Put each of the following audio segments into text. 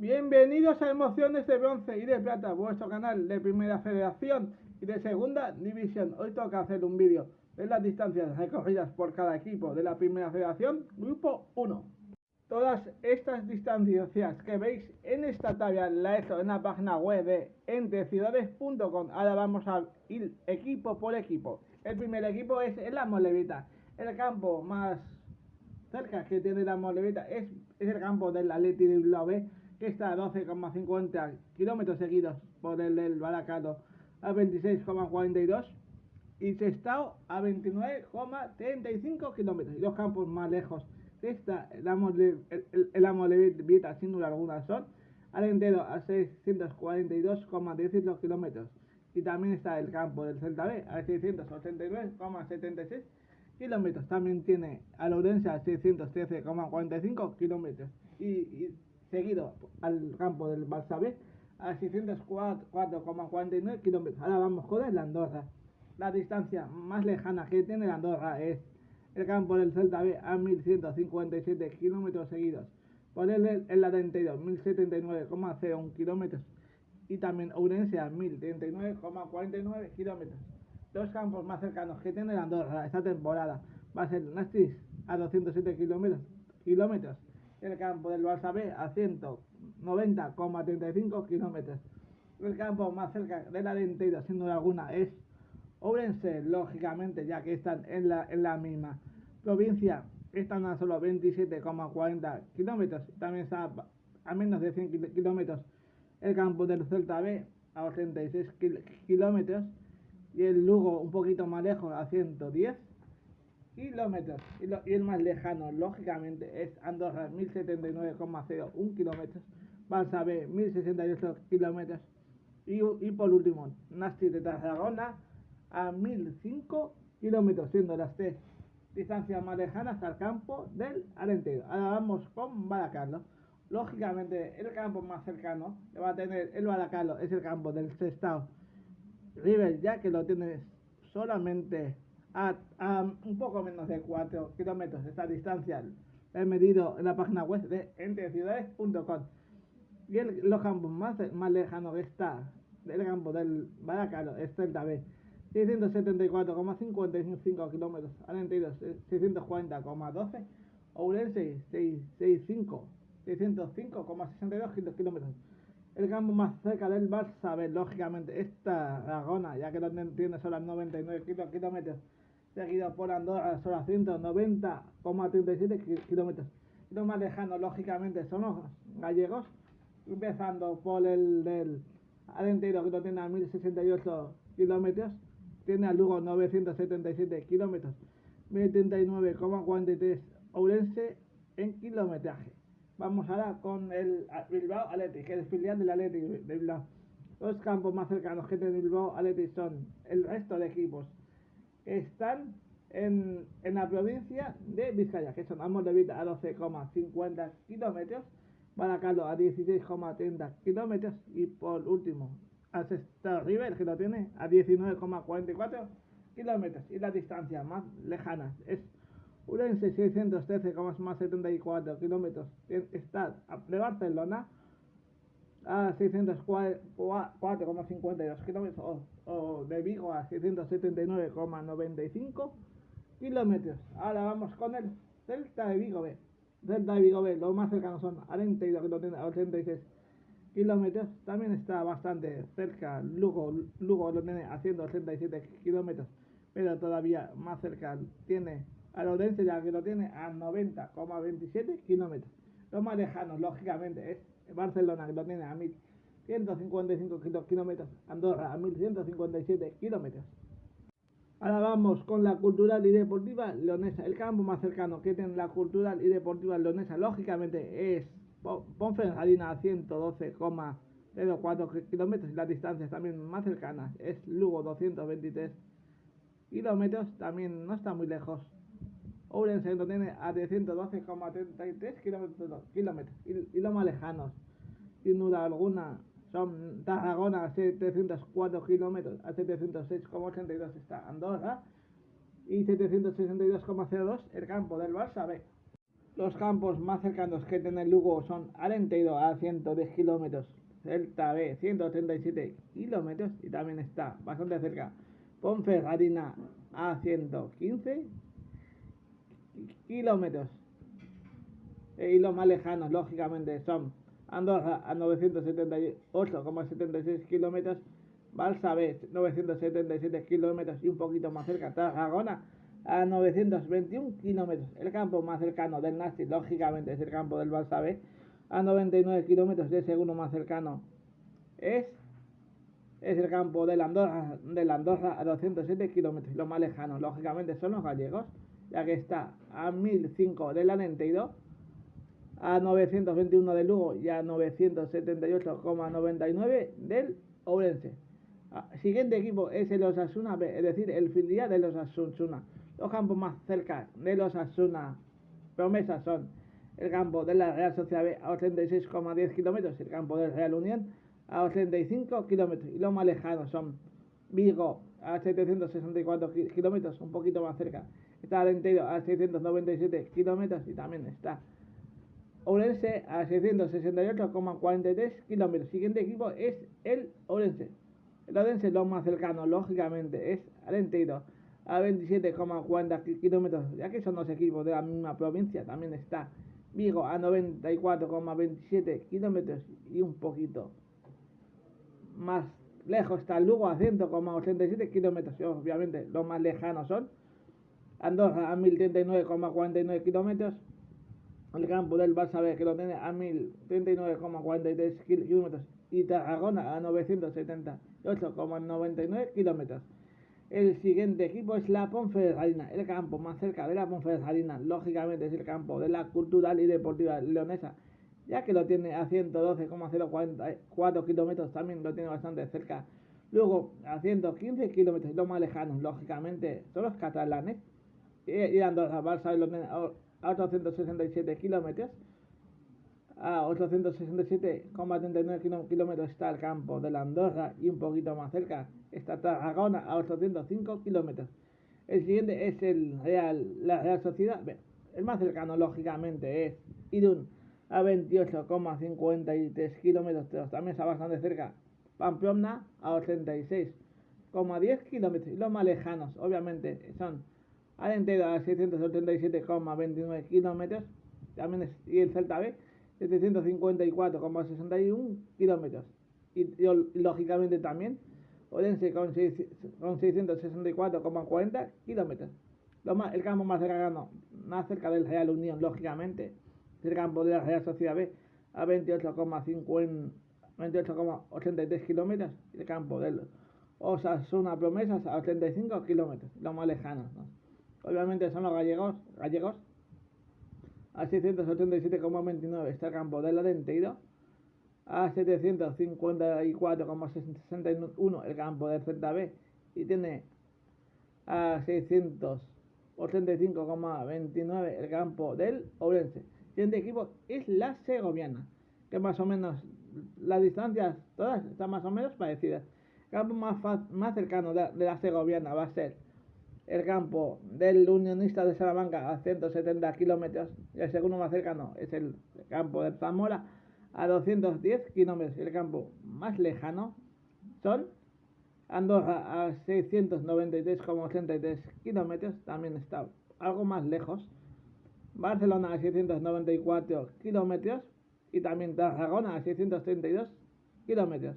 Bienvenidos a Emociones de Bronce y de Plata, vuestro canal de Primera Federación y de Segunda División. Hoy toca hacer un vídeo de las distancias recorridas por cada equipo de la Primera Federación, Grupo 1. Todas estas distancias que veis en esta tabla la he hecho en la página web de entreciudades.com. Ahora vamos a ir equipo por equipo. El primer equipo es el Amorebieta. El campo más cerca que tiene la Amorebieta es el campo del Athletic de Bilbao B, que está a 12,50 kilómetros seguidos por el del Barakaldo a 26,42 y Sestao a 29,35 kilómetros. Y los campos más lejos de esta, el Amorebieta sin duda alguna, son Arenteiro a 642,18 kilómetros. Y también está el campo del Celta B a 689,76 kilómetros. También tiene a Ourense a 613,45 kilómetros. Y seguido al campo del Barça B a 604,49 kilómetros. Ahora vamos con el Andorra. La distancia más lejana que tiene el Andorra es el campo del Celta B a 1157 kilómetros seguidos. Por el Arenteiro 1079,01 kilómetros. Y también Ourense a 1039,49 kilómetros. Los campos más cercanos que tiene el Andorra esta temporada va a ser Nastis a 207 kilómetros. El campo del Barça B a 190,35 kilómetros. El campo más cerca del Arenteiro, sin duda alguna, es Ourense, lógicamente, ya que están en la misma provincia. Están a solo 27,40 kilómetros. También está a menos de 100 kilómetros el campo del Celta B a 86 kilómetros. Y el Lugo un poquito más lejos a 110 kilómetros. Y el más lejano, lógicamente, es Andorra, 1079,01 kilómetros. Barça B, 1068 kilómetros. Y por último, Nastic de Tarragona a 1005 kilómetros, siendo las tres distancias más lejanas al campo del Arenteiro. Ahora vamos con Barakaldo. Lógicamente, el campo más cercano que va a tener el Barakaldo es el campo del Sestao River, ya que lo tiene solamente a un poco menos de 4 kilómetros. Esta distancia la he medido en la página web de entreciudades.com. Y los campos más lejanos que está del campo del Barakaldo es Celta B, 674,55 kilómetros. Arenteiro 640,12. Ourense 605,62 kilómetros. El campo más cerca del Barça B, lógicamente, es Tarragona, ya que lo tiene solo 99 kilómetros, seguido por Andorra, solo 190,37 kilómetros. Y los más lejanos, lógicamente, son los gallegos, empezando por el del Arenteiro, que lo tiene a 1068 kilómetros, tiene a Lugo 977 kilómetros, 1039,43 Ourense en kilometraje. Vamos ahora con el Bilbao Athletic, que es el filial del Athletic de Bilbao. Los campos más cercanos que tiene Bilbao Athletic son el resto de equipos que están en la provincia de Vizcaya, que son Amorebieta a 12,50 kilómetros, Barakaldo a 16,30 kilómetros y por último a Sestao River, que lo tiene a 19,44 kilómetros. Y la distancia más lejana es Ourense, 613,74 kilómetros. Está de Barcelona a 604,52 kilómetros o de Vigo a 679,95 kilómetros. Ahora vamos con el Celta de Vigo B. Celta de Vigo B, los más cercanos son Arenteiro, que lo tiene a 86 kilómetros. También está bastante cerca Lugo lo tiene a 187 kilómetros, pero todavía más cerca tiene a Ourense, ya que lo tiene a 90,27 kilómetros. Lo más lejano, lógicamente, es Barcelona, que lo tiene a 1155 kilómetros, Andorra a 1157 kilómetros. Ahora vamos con la Cultural y Deportiva Leonesa. El campo más cercano que tiene la Cultural y Deportiva Leonesa, lógicamente, es Ponferradina a 112,04 kilómetros. Y las distancias también más cercanas es Lugo, 223 kilómetros, también no está muy lejos. Ourense lo tiene a 112,33 kilómetros. Y los más lejanos, sin duda alguna, son Tarragona a 704 kilómetros, a 706,82 está Andorra y 762,02 el campo del Barça B. Los campos más cercanos que tiene Lugo son Arenteiro a 110 kilómetros, Celta B 137 kilómetros y también está bastante cerca Ponferradina a 115 kilómetros. Y los más lejanos, lógicamente, son Andorra a 978,76 kilómetros, Balsa B 977 kilómetros y un poquito más cerca Tarragona a 921 kilómetros. El campo más cercano del Nasti, lógicamente, es el campo del Balsa B a 99 kilómetros. Y el segundo más cercano es el campo del Andorra a 207 kilómetros. Los más lejanos, lógicamente, son los gallegos, ya que está a 1005 del Arenteiro, a 921 del Lugo y a 978,99 del Ourense. Siguiente equipo es el Osasuna B, es decir, el filial de los Osasuna. Los campos más cerca de los Osasuna promesas son el campo de la Real Sociedad B a 86,10 kilómetros, el campo del Real Unión a 85 kilómetros y los más lejanos son Vigo a 764 kilómetros, un poquito más cerca está Arenteiro a 697 kilómetros y también está Ourense a 668,43 kilómetros. Siguiente equipo es el Ourense. El Ourense lo más cercano, lógicamente, es Arenteiro a 27,40 kilómetros, ya que son dos equipos de la misma provincia. También está Vigo a 94,27 kilómetros y un poquito más lejos está Lugo a 100,87 kilómetros. Y obviamente los más lejanos son Andorra a 1039,49 kilómetros, el campo del Barça B, que lo tiene a 1039,43 kilómetros, y Tarragona a 978,99 kilómetros. El siguiente equipo es la Ponferradina. El campo más cerca de la Ponferradina, lógicamente, es el campo de la Cultural y Deportiva Leonesa, ya que lo tiene a 112,044 kilómetros, también lo tiene bastante cerca. Luego a 115 kilómetros, los más lejanos, lógicamente, son los catalanes. Y Andorra, Barça lo tiene a 867 kilómetros. A 867,39 kilómetros está el campo de la Andorra y un poquito más cerca está Tarragona a 805 kilómetros. El siguiente es la Real Sociedad. El más cercano, lógicamente, es Irún a 28,53 kilómetros. También está bastante cerca Pamplona a 86,10 kilómetros. Y los más lejanos, obviamente, son Arenteiro a 687,29 kilómetros. También y el Celta B 754,61 kilómetros. Y lógicamente también Orense con 664,40 kilómetros. El campo más cerca del Real Unión, lógicamente, es el campo de la Real Sociedad B a 28,83 kilómetros. Y el campo del Osasuna Promesas a 85 kilómetros. Los más lejanos, ¿no? Obviamente son los gallegos a 687,29 está el campo del Arenteiro, a 754,61 el campo del Celta B y tiene a 685,29 el campo del Ourense. El siguiente equipo es la Segoviana, que más o menos las distancias todas están más o menos parecidas. El campo más cercano de la Segoviana va a ser el campo del Unionista de Salamanca a 170 kilómetros y el segundo más cercano es el campo del Zamora a 210 kilómetros. El campo más lejano son Andorra a 693,83 kilómetros, también está algo más lejos. Barcelona a 694 kilómetros y también Tarragona a 632 kilómetros.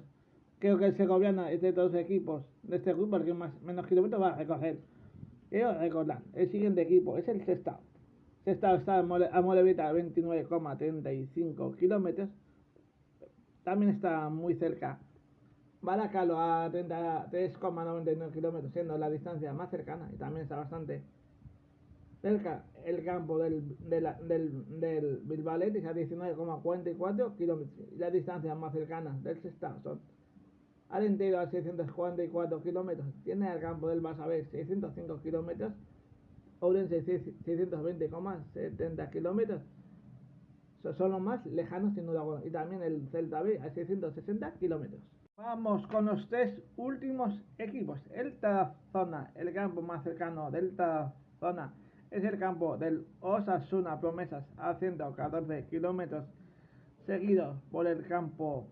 Creo que el Segoviana es de todos los equipos de este grupo el que menos kilómetros va a recorrer. Quiero recordar, el siguiente equipo es el Sestao. Sestao está a Molevita a 29,35 kilómetros. También está muy cerca Baracalo a 33,99 kilómetros, siendo la distancia más cercana, y también está bastante cerca el campo del Bilbao Athletic a 19,44 kilómetros. Y las distancias más cercanas del Sestao son Arenteiro a 644 kilómetros, tiene el campo del Barça B 605 kilómetros, Ourense 620,70 kilómetros, son los más lejanos sin duda alguna, y también el Celta B a 660 kilómetros. Vamos con los tres últimos equipos. El Tarazona, el campo más cercano del Tarazona es el campo del Osasuna Promesas a 114 kilómetros, seguido por el campo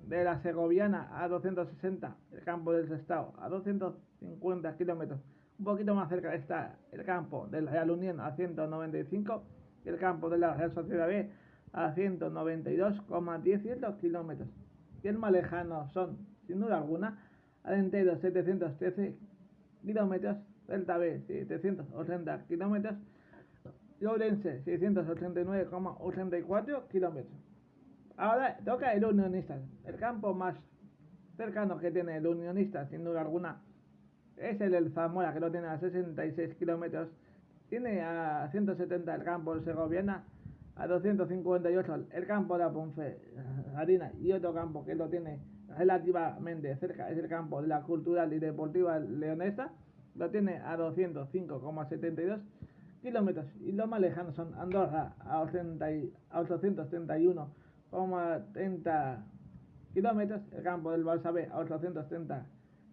de la Segoviana a 260, el campo del Sestao a 250 kilómetros. Un poquito más cerca está el campo del Real Unión a 195 y el campo de la Real Sociedad B a 192,18 kilómetros. Y el más lejano son, sin duda alguna, Arenteiro 713 kilómetros, Delta B 780 kilómetros y Ourense 689,84 kilómetros. Ahora toca el Unionistas. El campo más cercano que tiene el Unionistas, sin duda alguna, es el del Zamora, que lo tiene a 66 kilómetros. Tiene a 170 el campo del Segoviana, a 258 el campo de la Ponferradina y otro campo que lo tiene relativamente cerca es el campo de la Cultural y Deportiva Leonesa, lo tiene a 205,72 kilómetros y los más lejanos son Andorra a 831,30 kilómetros, el campo del Barça B a 830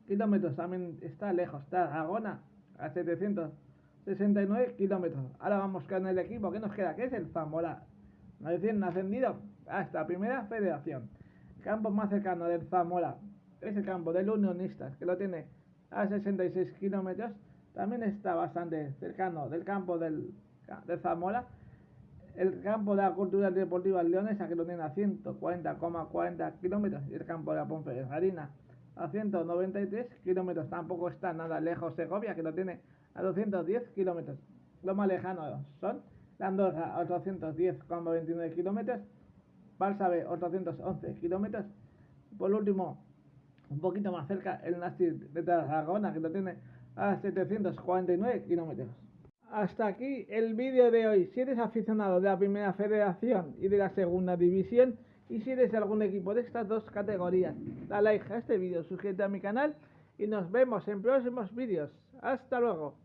kilómetros, también está lejos Tarragona a 769 kilómetros. Ahora vamos con el equipo que nos queda, que es el Zamora, recién ascendido a esta primera federación. El campo más cercano del Zamora es el campo del Unionistas, que lo tiene a 66 kilómetros. También está bastante cercano del campo del Zamora el campo de la Cultural Deportiva Leonesa, que lo tiene a 140,40 kilómetros, y el campo de la Ponferradina a 193 kilómetros. Tampoco está nada lejos Segovia, que lo tiene a 210 kilómetros. Los más lejanos son la Andorra a 810,29 kilómetros, Barça B 811 kilómetros. Por último, un poquito más cerca, el Nàstic de Tarragona, que lo tiene a 749 kilómetros. Hasta aquí el vídeo de hoy. Si eres aficionado de la primera federación y de la segunda división, y si eres algún equipo de estas dos categorías, da like a este vídeo, suscríbete a mi canal y nos vemos en próximos vídeos. Hasta luego.